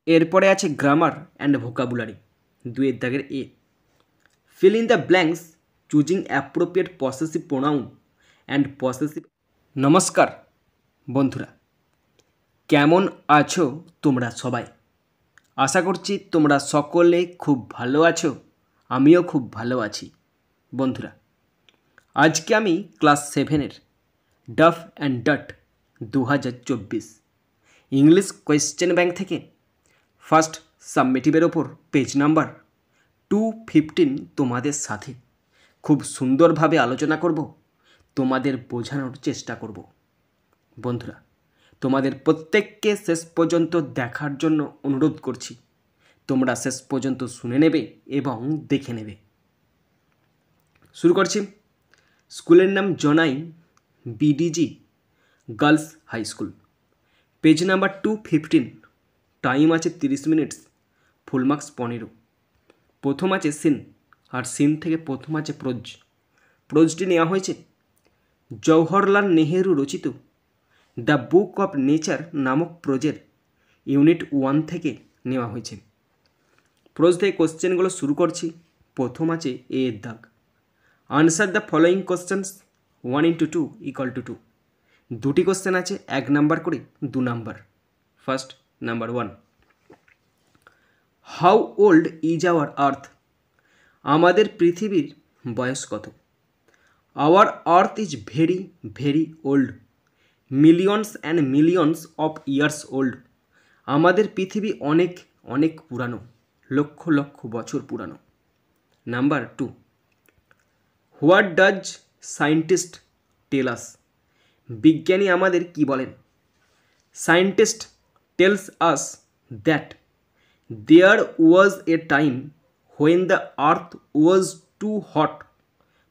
এরপরে আছে grammar and vocabulary, 2 দাগের এ। Fill in the blanks choosing appropriate possessive pronoun and possessive. নমস্কার বন্ধুরা, কেমন আছো তোমরা সবাই? আশা করছি তোমরা সকলে খুব ভালো আছো, আমিও খুব ভালো আছি। বন্ধুরা, আজকে আমি ক্লাস 7-এর Duff and Dutt 2024 English question bank থেকে ফার্স্ট সাবমিটিভের ওপর পেজ নাম্বার 215 তোমাদের সাথে খুব সুন্দরভাবে আলোচনা করব, তোমাদের বোঝানোর চেষ্টা করব। বন্ধুরা, তোমাদের প্রত্যেককে শেষ পর্যন্ত দেখার জন্য অনুরোধ করছি। তোমরা শেষ পর্যন্ত শুনে নেবে এবং দেখে নেবে। শুরু করছি। স্কুলের নাম Janai BDG girls high school, page number 215, time আছে 30 মিনিটস, ফুল মার্কস 15। প্রথম আছে সিন, আর সিন থেকে প্রথম আছে প্রোজ। প্রোজটি নেওয়া হয়েছে জওহরলাল নেহেরু রচিত দ্য বুক অফ নেচার নামক প্রোজের ইউনিট 1 থেকে নেওয়া হয়েছে। প্রোজ থেকে কোশ্চেনগুলো শুরু করছি। প্রথম আছে এ এর দাগ। Answer the following questions 1 into 2 = 2। দুটি কোশ্চেন আছে, 1 নাম্বার করে 2 number. First number 1, how old is our earth? আমাদের পৃথিবীর বয়স কত? Our earth is very very old, millions and millions of years old. আমাদের পৃথিবী অনেক অনেক পুরানো, লক্ষ লক্ষ বছর পুরানো। Number 2, what does scientist tell us? বিজ্ঞানী আমাদের কি বলেন? Scientist tells us that there was a time when the earth was too hot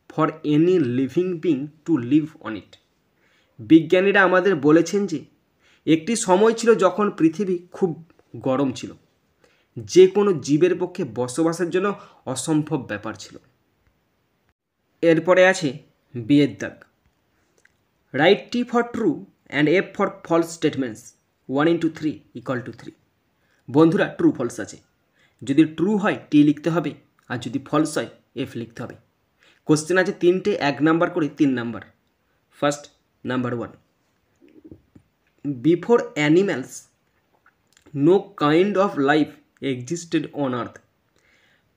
for any living being to live on it. বিজ্ঞানীরা আমাদের বলেছেন যে একটি সময় ছিল যখন পৃথিবী খুব গরম ছিল, যে কোনো জীবের পক্ষে বসবাসের জন্য অসম্ভব ব্যাপার ছিল। এরপরে আছে বিয়ের দাগ। Write T for true and F for false statements 1 into 3 = 3। বন্ধুরা, ট্রু ফলস আছে। যদি ট্রু হয় টি লিখতে হবে, আর যদি ফলস হয় এফ লিখতে হবে। কোশ্চেন আছে 3টে, 1 নাম্বার করে 3 number. First number 1, before animals no kind of life existed on earth.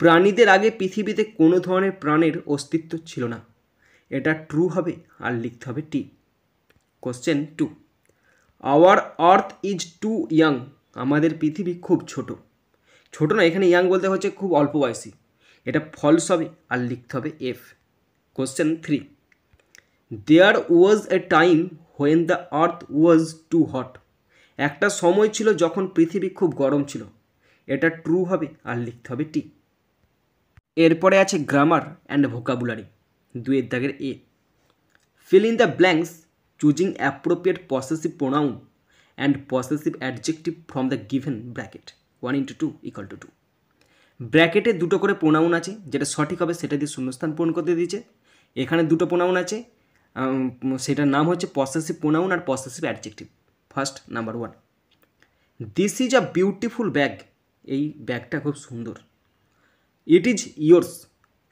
প্রাণীদের আগে পৃথিবীতে কোনো ধরনের প্রাণের অস্তিত্ব ছিল না। এটা ট্রু হবে আর লিখতে হবে টি। Question 2, our earth is too young. আমাদের পৃথিবী খুব ছোট। ছোট না, এখানে ইয়াং বলতে হচ্ছে খুব অল্প বয়সী। এটা ফলস হবে আর লিখতে হবে F. Question 3, there was a time when the earth was too hot. একটা সময় ছিল যখন পৃথিবী খুব গরম ছিল। এটা ট্রু হবে আর লিখতে হবে টি। এরপরে আছে গ্রামার অ্যান্ড ভোকাবুলারি, 2 দাগের এ। Fill in the blanks choosing appropriate possessive pronoun and possessive adjective from the given bracket 1 into 2 = 2। ব্র্যাকেটে দুটো করে প্রোনাউন আছে, যেটা সঠিক হবে সেটা দিয়ে শূন্যস্থান পূরণ করতে দিয়েছে। এখানে দুটো প্রোনাউন আছে, সেটার নাম হচ্ছে পসেসিভ প্রোনাউন আর possessive adjective. First number 1, this is a beautiful bag. এই ব্যাগটা খুব সুন্দর। It is yours.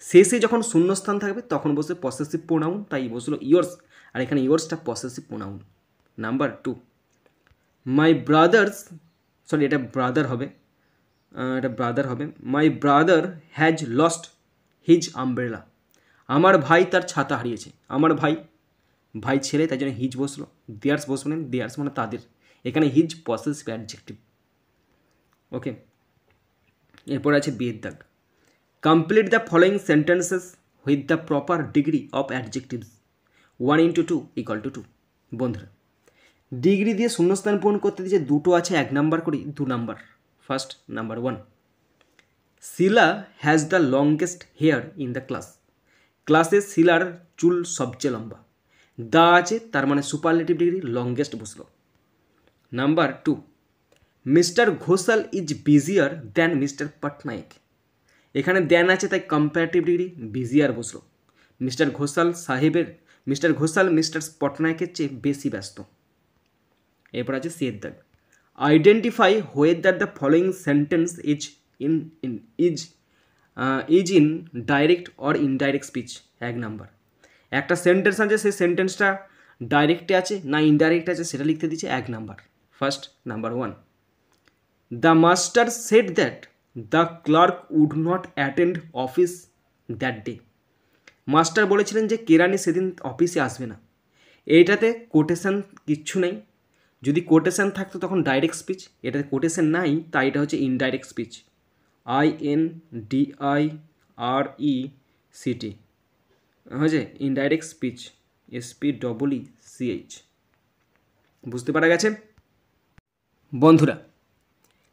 শেষে যখন শূন্যস্থান থাকবে তখন বসে পসেসিভ প্রোনাউন, তাই বসলো ইয়োর্স, আর এখানে ইয়োর্সটা পসেসিভ প্রোনাউন। নাম্বার 2, মাই ব্রাদার্স, সরি এটা ব্রাদার হবে, my brother has lost his umbrella. আমার ভাই তার ছাতা হারিয়েছে। আমার ভাই ছেলে, তাই জন্য হিজ বসলো। দেয়ার্স বসবে না, দেয়ার্স মানে তাদের। এখানে হিজ পসেসিভ অ্যাডজেক্টিভ। ওকে, এরপর আছে বিয়ের দাগ। Complete the following sentences with the proper degree of adjectives 1 into 2 = 2। বন্ধুরা, ডিগ্রি দিয়ে শূন্যস্থান পূরণ করতে দিয়েছে, দুটো আছে, 1 নাম্বার করে 2 number. First number 1, Shila has the longest here in the class. ক্লাসে শিলার চুল সবচেয়ে লম্বা। দা আছে, তার মানে সুপারলেটিভ ডিগ্রি, লংগেস্ট বসলো। Number 2, mister Ghoshal is বিজিয়ার than mister Patnaik. এখানে দেন আছে, তাই কম্পারেটিভ ডিগ্রি বিজিয়ার বসলো। মিস্টার ঘোষাল মিস্টার পটনায়কের চেয়ে বেশি ব্যস্ত। এরপর আছে সিয়ের দাগ। Identify whether the following sentence is in direct or indirect speech. 1 number, একটা সেন্টেন্স আছে, সেই সেন্টেন্সটা ডাইরেক্টে আছে না ইনডাইরেক্ট আছে সেটা লিখতে দিচ্ছে। 1 number. First number 1, the master said that the clerk would not attend office that day. Master বলেছিলেন যে কেরানি সেদিন অফিসে আসবে না। এইটাতে কোটেশন কিচ্ছু নেই। যদি কোটেশন থাকতো তখন ডাইরেক্ট স্পিচ, এটাতে কোটেশন নাই, তাই এটা হচ্ছে ইনডাইরেক্ট স্পিচ। INDIRECT হয়েছে ইনডাইরেক্ট স্পিচ, SPEECH। বুঝতে পারা গেছে বন্ধুরা?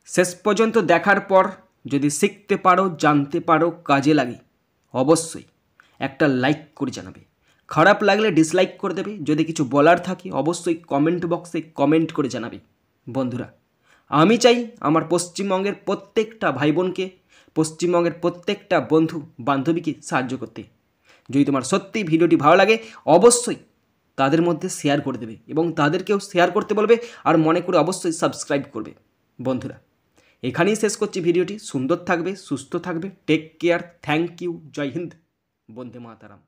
শেষ পর্যন্ত দেখার পর যদি শিখতে পারো, জানতে পারো, কাজে লাগে, অবশ্যই একটা লাইক করে জানাবে। খারাপ লাগলে ডিসলাইক করে দেবে। যদি কিছু বলার থাকে অবশ্যই কমেন্ট বক্সে কমেন্ট করে জানাবে। বন্ধুরা, আমি চাই আমার পশ্চিমবঙ্গের প্রত্যেকটা ভাই বোনকে, পশ্চিমবঙ্গের প্রত্যেকটা বন্ধু বান্ধবীকে সাহায্য করতে। যদি তোমার সত্যি ভিডিওটি ভালো লাগে অবশ্যই তাদের মধ্যে শেয়ার করে দেবে এবং তাদেরকেও শেয়ার করতে বলবে, আর মনে করে অবশ্যই সাবস্ক্রাইব করবে। বন্ধুরা, এখানেই শেষ করছি ভিডিওটি। সুন্দর থাকবে, সুস্থ থাকবে, টেক কেয়ার, থ্যাংক ইউ, জয় হিন্দ, বন্দে মাতারাম।